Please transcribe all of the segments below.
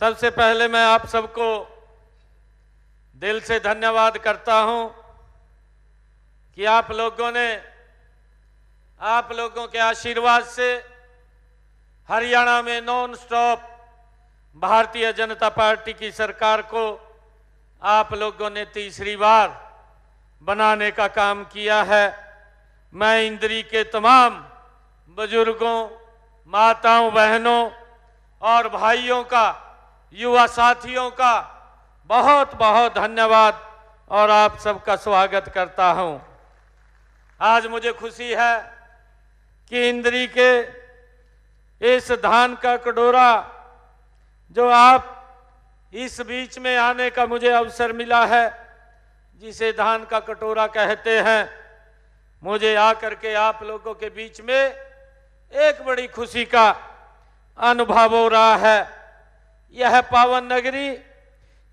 सबसे पहले मैं आप सबको दिल से धन्यवाद करता हूं कि आप लोगों के आशीर्वाद से हरियाणा में non stop Bharatiya Janata party की सरकार को आप लोगों ने तीसरी बार बनाने का काम किया है। मैं इंद्री के तमाम बुजुर्गों, माताओं, बहनों और भाइयों का, युवा साथियों का बहुत बहुत धन्यवाद और आप सबका स्वागत करता हूं। आज मुझे खुशी है कि इंद्री के इस धान का कटोरा जो आप इस बीच में आने का मुझे अवसर मिला है, जिसे धान का कटोरा कहते हैं, मुझे आकर के आप लोगों के बीच में एक बड़ी खुशी का अनुभव हो रहा है। यह पावन नगरी,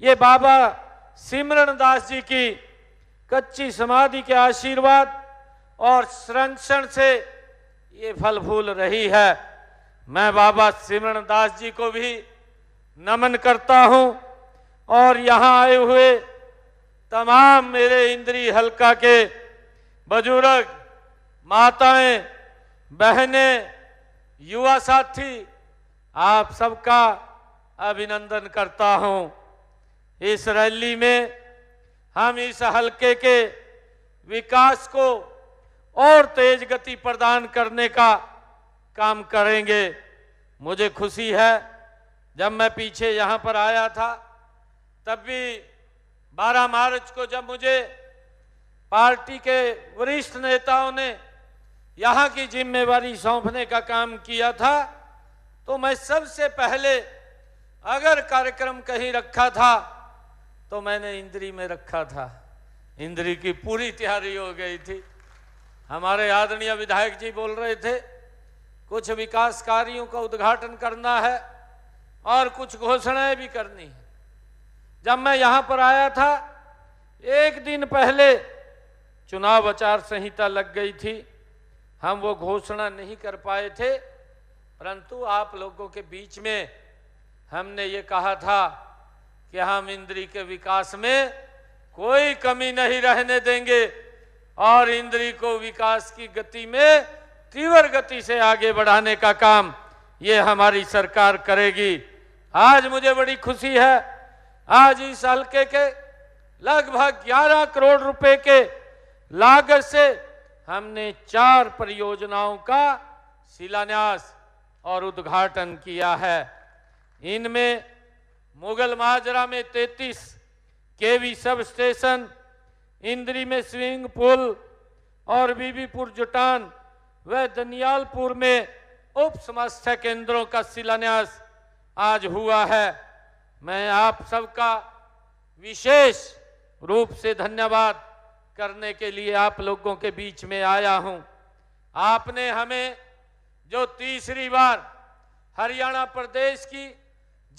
ये बाबा सिमरन दास जी की कच्ची समाधि के आशीर्वाद और संरक्षण से ये फल फूल रही है। मैं बाबा सिमरन दास जी को भी नमन करता हूं और यहां आए हुए तमाम मेरे इंद्री हलका के बुजुर्ग, माताएं, बहनें, युवा साथी, आप सबका अभिनंदन करता हूं। इस रैली में हम इस हलके के विकास को और तेज गति प्रदान करने का काम करेंगे। मुझे खुशी है, जब मैं पीछे यहां पर आया था तब भी 12 मार्च को जब मुझे पार्टी के वरिष्ठ नेताओं ने यहां की जिम्मेवारी सौंपने का काम किया था, तो मैं सबसे पहले अगर कार्यक्रम कहीं रखा था तो मैंने इंद्री में रखा था। इंद्री की पूरी तैयारी हो गई थी। हमारे आदरणीय विधायक जी बोल रहे थे कुछ विकास कार्यों का उद्घाटन करना है और कुछ घोषणाएं भी करनी है। जब मैं यहां पर आया था, एक दिन पहले चुनाव आचार संहिता लग गई थी, हम वो घोषणा नहीं कर पाए थे, परंतु आप लोगों के बीच में हमने ये कहा था कि हम इंद्री के विकास में कोई कमी नहीं रहने देंगे और इंद्री को विकास की गति में तीव्र गति से आगे बढ़ाने का काम ये हमारी सरकार करेगी। आज मुझे बड़ी खुशी है, आज इस हल्के के लगभग 11 करोड़ रुपए के लागत से हमने 4 परियोजनाओं का शिलान्यास और उद्घाटन किया है। इनमें मुगल माजरा में 33 केवी सब स्टेशन, इंद्री में स्विमिंग पूल और बीबीपुर जुटान व दनियालपुर में उप स्वास्थ्य केंद्रों का शिलान्यास आज हुआ है। मैं आप सबका विशेष रूप से धन्यवाद करने के लिए आप लोगों के बीच में आया हूं। आपने हमें जो तीसरी बार हरियाणा प्रदेश की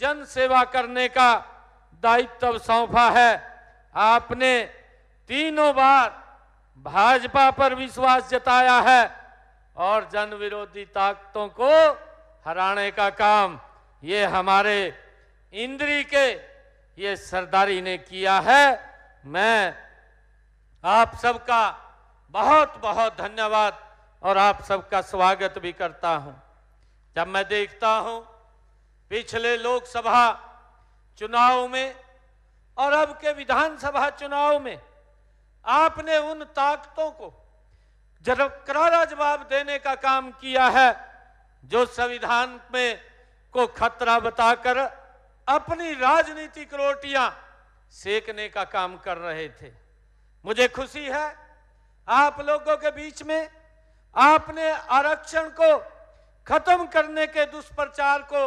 जन सेवा करने का दायित्व सौंपा है, आपने तीनों बार भाजपा पर विश्वास जताया है और जन विरोधी ताकतों को हराने का काम ये हमारे इंद्री के ये सरदारी ने किया है। मैं आप सबका बहुत बहुत धन्यवाद और आप सबका स्वागत भी करता हूं। जब मैं देखता हूं पिछले लोकसभा चुनाव में और अब के विधानसभा चुनाव में आपने उन ताकतों को जब करारा जवाब देने का काम किया है जो संविधान में को खतरा बताकर अपनी राजनीतिक रोटियां सेकने का काम कर रहे थे। मुझे खुशी है आप लोगों के बीच में आपने आरक्षण को खत्म करने के दुष्प्रचार को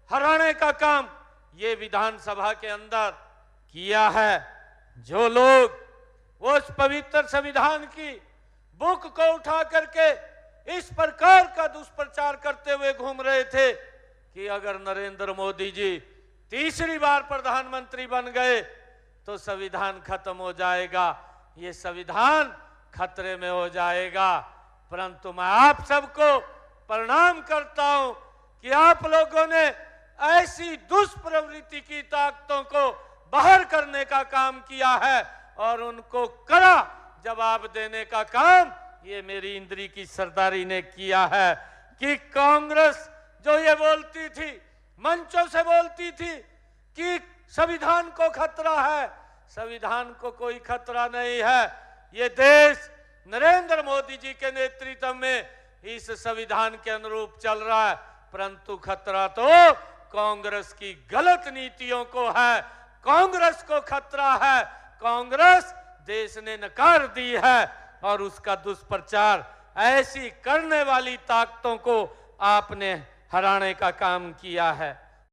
हराने का काम ये विधानसभा के अंदर किया है। जो लोग उस पवित्र संविधान की बुक को उठा करके इस प्रकार का दुष्प्रचार करते हुए घूम रहे थे कि अगर नरेंद्र मोदी जी तीसरी बार प्रधानमंत्री बन गए तो संविधान खत्म हो जाएगा, ये संविधान खतरे में हो जाएगा। परंतु मैं आप सबको प्रणाम करता हूं कि आप लोगों ने ऐसी दुष्प्रवृत्ति की ताकतों को बाहर करने का काम किया है और उनको कड़ा जवाब देने का काम ये मेरी इंद्री की सरदारी ने किया है कि कांग्रेस जो ये बोलती थी, मंचों से बोलती थी कि संविधान को खतरा है, संविधान को कोई खतरा नहीं है। ये देश नरेंद्र मोदी जी के नेतृत्व में इस संविधान के अनुरूप चल रहा है, परंतु खतरा तो कांग्रेस की गलत नीतियों को है, कांग्रेस को खतरा है। कांग्रेस देश ने नकार दी है और उसका दुष्प्रचार ऐसी करने वाली ताकतों को आपने हराने का काम किया है।